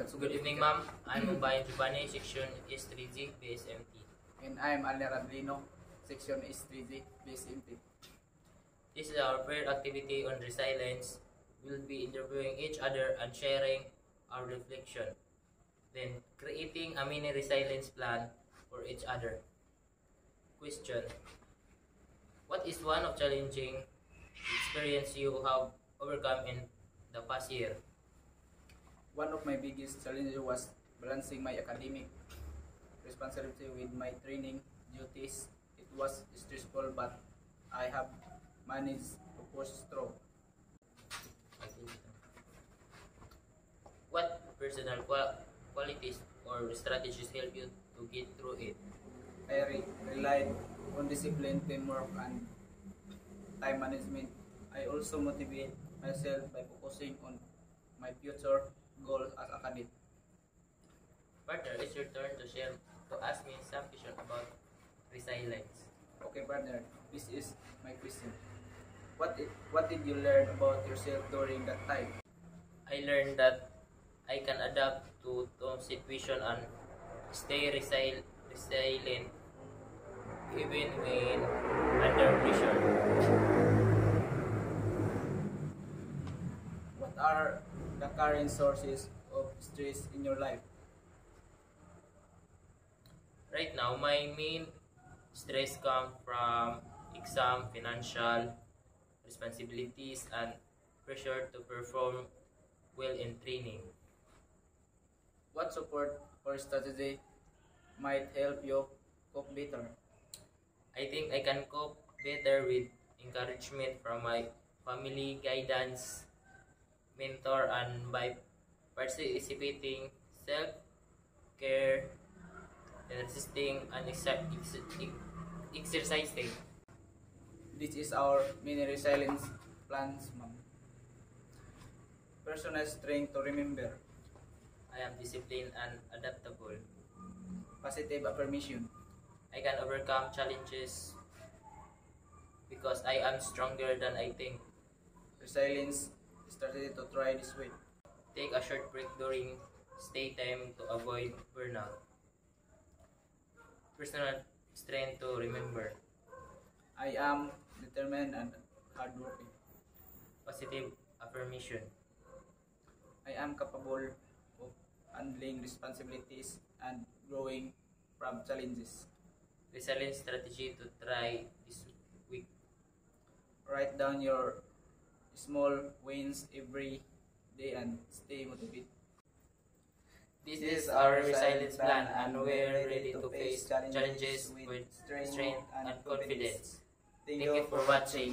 Good evening, ma'am. I'm Mumbai Giovanni, section S3G, BSMT. And I'm Alner Adlino, section S3G, BSMT. This is our prayer activity on resilience. We'll be interviewing each other and sharing our reflection. Then, creating a mini resilience plan for each other. Question: what is one of challenging experience you have overcome in the past year? One of my biggest challenges was balancing my academic responsibility with my training duties. It was stressful, but I have managed to push through. What personal qualities or strategies help you to get through it? I relied on discipline, teamwork, and time management. I also motivate myself by focusing on my future goals as a cadet. Partner, it's your turn to ask me some question about resilience. Okay, partner, this is my question. What did you learn about yourself during that time? I learned that I can adapt to situation and stay resilient even when under pressure. What are the current sources of stress in your life? Right now, my main stress comes from exam, financial responsibilities, and pressure to perform well in training. What support or strategy might help you cope better? I think I can cope better with encouragement from my family, guidance, mentor, and by participating self-care and resisting and exercising. This is our mini resilience plans, ma'am. Personal strength to remember. I am disciplined and adaptable. Positive affirmation. I can overcome challenges because I am stronger than I think. Resilience strategy to try this way. Take a short break during stay time to avoid burnout. Personal strength to remember. I am determined and hardworking. Positive affirmation. I am capable of handling responsibilities and growing from challenges. Resilience strategy to try this week. Write down your small wins every day and stay motivated. This is our resilience plan, and we're ready to face challenges with strength and confidence. Thank you for watching.